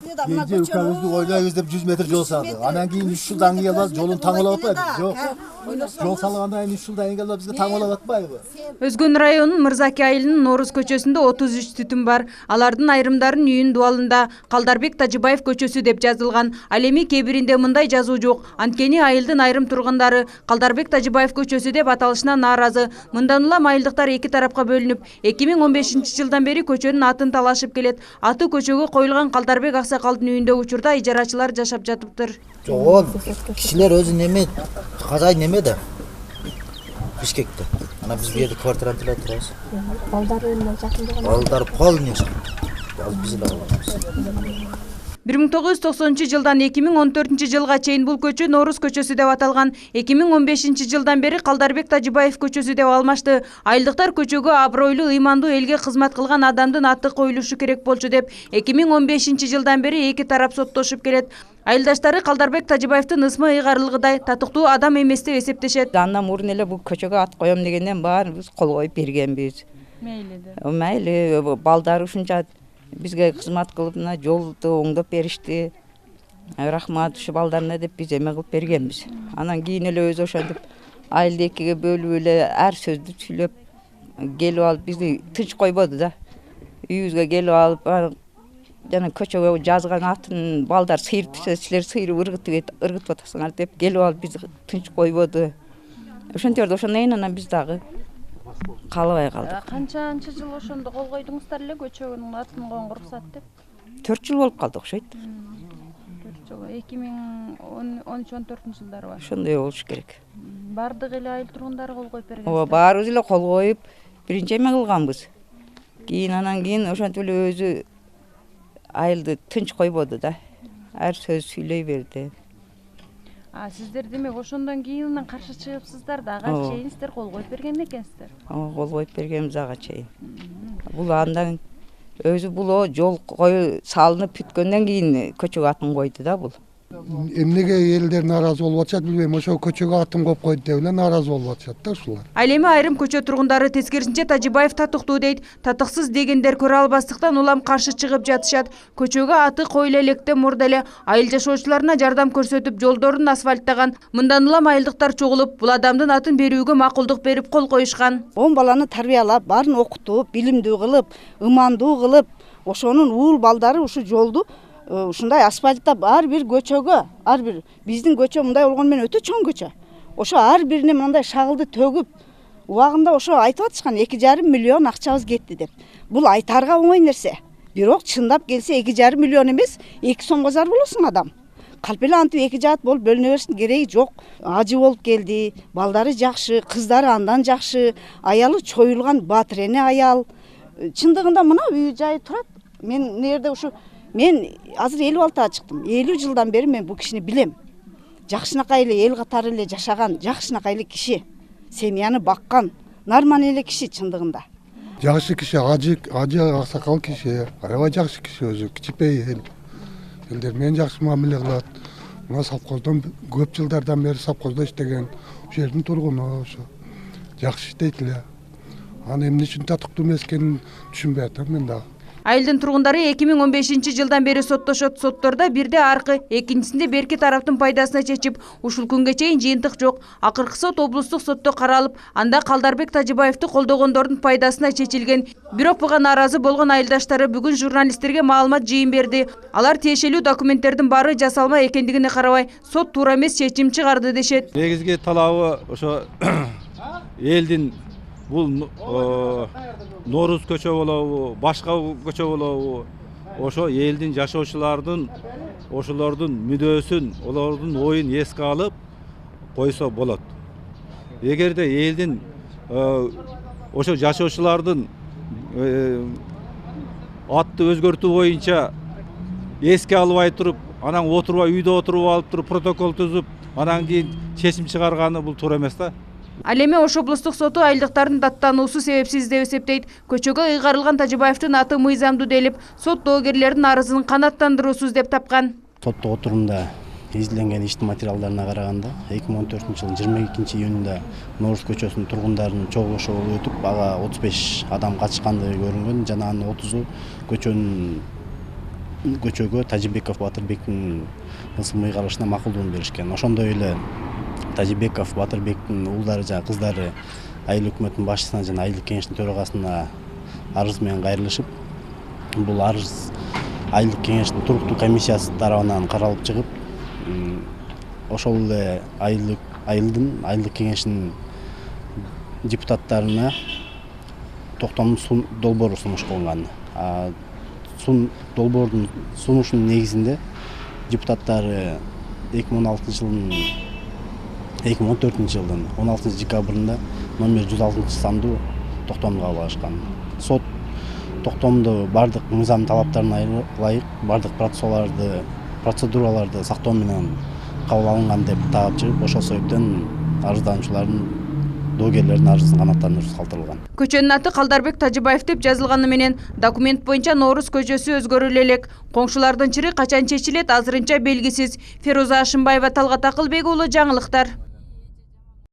Gece ülkemizde oynayız деп 100 metr жол салды. Анан кийин 3 жылдан кийин алып жолун таңбалап атпайбы? Жок. Жол салгандан кийин 3 жылдан кийин алып бизге таңбалап атпайбы? Өзгөн районунун Мырзаки айылынын Нооруз көчөсүндө 33 түтүн бар. Алардын айрымдарынын үйүнүн дубалында Калдарбек Тажибаев көчөсү деп жазылган. Ал эми кээ биринде мындай жазуу жок. Анткени айылдын айрым тургундары Калдарбек Тажибаев көчөсү деп аталышына нааразы. Мындан улам айылдыктар эки тарапка бөлүнүп, 2015-жылдан бери көчөнүн атын талашып келет. Аты көчөгө коюлган Калдарбек аксакалдын үйүндө учурда ижарачылар жашап жатыптыр. Жок, кишилер өзү неме, казай неме да. Бишкекте. Ана биз бу жерде квартирада турабыз. Балдар үйүнө жакын. Балдар полный жакын. Биз эле алабыз. 1990-жылдан 2014-жылга чейин бул көчө Нооруз көчөсү деп аталган. 2015-жылдан бери Калдарбек Тажибаев көчөсү деп алмашты. Айылдыктар көчөгө абройлуу, ыймандуу элге кызмат кылган адамдын аты коюлушу керек болчу деп 2015-жылдан бери эки тарап соттошуп келет. Айылдаштары Калдарбек Тажибаевдин ысмы ыйгарылгыдай татыктуу адам эмес деп эсептешет. Андан мурун эле бул көчөгө ат коем дегенден баарыбыз кол коюп бергенбиз. Мейли, балдар ушунча бизге кызмат кылып, мына жолду оңдоп беришти. Рахмат ушу балдарына деп биз эме кылып бергенбиз. Анан кийин эле өзү ошентип айылды экиге бөлүп эле ар сөздү сүйлөп келип алып бизди тынч койбоду да. Үйүбүзгө келип алып жана көчөгө жазган атын балдар сыйыр түшө, силер сыйыры ыргытып атасыңар деп келип алып бизди тынч койбоду. Ошентип ошондон кийин анан биз дагы каалабай калдык. Канчанчы жыл ошондо кол койдуңуздар эле көчөгүнүн атын коюнга уруксат деп? 4 жыл болуп калды окшойт. 4 жыл. 2013-14-жылдары бар. Ошондой болуш керек. Бардык эле айыл тургундары кол коюп берген. Ооба, баарыбыз эле кол коюп, биринчи эме кылганбыз. Анан кийин ошентип эле өзү айылды тынч койбоду да. Ар сөз сүйлөй берди. Сиздер демек ошондон кийин каршы чыгыпсыздар да, ага чейин сиздер кол коюп берген экенсиздер. Кол коюп бергенбиз ага чейин. Бул андан өзү бул жол салынып бүткөндөн кийин көчөгө атын койду да бул. Эмнеге элдер нааразы болуп атышат билбейм, ошо көчөгө атын коюп койду деп эле нааразы болуп атышат да ушулар. Ал эми айрым көчө тургундары тескерисинче Тажибаев татыктуу дейт. Татыксыз дегендер көрө албастыктан улам каршы чыгып жатышат. Көчөгө аты коюла электе мурда эле айыл жашоочуларына жардам көрсөтүп, жолдорун асфальттаган. Мындан улам айылдыктар чогулуп, бул адамдын атын берүүгө макулдук берип кол коюшкан. 10 баланы тарбиялап, баарын окутуп, билимдүү кылып, ымандуу кылып, ошонун уул балдары ушу жолду ушундай асфальттап ар бир көчөгө, ар бир биздин көчө мындай болгону менен өтө чоң көчө. Ошо ар бирине мындай шагылды төгүп, убагында ошо айтып атышкан 2,5 миллион акчабыз кетти деп. Бул айтарга оңой нерсе. Бирок чындап келсе 2,5 миллион эмес, 2 сомго зар болосуң адам. Калп эле антип эки жаат болуп бөлүнө бериштин кереги жок. Ажы болуп келди, балдары жакшы, кыздары андан жакшы, аялы чоюлган батырене аял. Чындыгында мына үй жай турат. Мен нерде ушу мен азыр 56 чыктым. 50 жылдан бери мен бул кишини билем. Жакшынакай эле эл катары эле жашаган, жакшынакай эле киши. Семьяны баккан, нормальный эле киши чындыгында. Жакшы киши, ажы аксакал киши, аябай жакшы киши өзү, кичипей эл. Элдер мен жакшы мамиле кылат. Мына совхоздон көп жылдардан бери совхоздо иштеген, ошол жердин тургуну ошо. Жакшы иштейт эле. Аны эмне үчүн татыктуу эмес экенин түшүнбөй атам мен дагы. Айылдын тургундары 2015-жылдан бери соттошот. Соттордо бирде аркы, экинчисинде берки тараптын пайдасына чечип, ушул күнгө чейин жыйынтык жок. Акыркы сот облустук сотто каралып, анда Калдарбек Тажибаевди колдогондордун пайдасына чечилген. Бирок буга нааразы болгон айылдаштары бүгүн журналисттерге маалымат жыйын берди. Алар тиешелүү документтердин баары жасалма экендигине карабай, сот туура эмес чечим чыгарды дешет. Негизги талабы ошо элдин бул Нооруз көчө болобу, башка көчө болобу, ошо элдин жашоочулардын ошолордун мүдөөсүн, олордун оюн эске алып койсо болот. Эгерде элдин ошо жашоочулардын атты өзгөртүү боюнча эске албай туруп, анан үйдө отуруп алып туруп протокол түзүп, анан кийин чечим чыгарганы бул туура эмес да. Ал эми Ош облустук соту айылдыктардын даттануусу себепсиз деп эсептейт. Көчөгө ыйгарылган Тажибаевдин аты мыйзамдуу делип, сот доогерлердин арызын канааттандыруусуз деп тапкан. Сотто отурумда изиленген иштин материалдарына караганда 2014-жылдын 22-июнунда Нооруз көчөсүнүн тургундарынын чогулушу болуп өтүп, ага 35 адам катышкандыгы көрүнгөн жана анын 30-у көчөнүн көчөгө Тажибеков Батырбектин ысымы карашына макулдугун беришкен. Ошондой эле Тажибеков Батырбектин уулдары жана кыздары айыл өкмөтүнүн башчысына жана айылдык кеңештин төрагасына арыз менен кайрылышып, бул арыз айылдык кеңештин туруктуу комиссиясы тарабынан каралып чыгып, ошол эле айылдык кеңештин депутаттарына токтомдун долбоору сунуш кылынган. Долбоордун сунушунун негизинде депутаттары 2014 жылдын 16 декабрында номер 106 сандуу токтомду кабыл алышкан. Сот токтомду бардык мыйзам талаптарына ылайык бардык процедураларды сактоо менен кабыл алынган деп таап чыгып, ошол себептен арыздануучулардын доогерлердин арызын канааттандыруу калтырылган. Көчөнүн аты Калдарбек Тажибаев деп жазылганы менен документ боюнча Нооруз көчөсү өзгөрүлө элек. Коңшулардын чыры качан чечилет азырынча белгисиз. Феруза Ашымбаева, Талгат Акылбек уулу, жаңылыктар.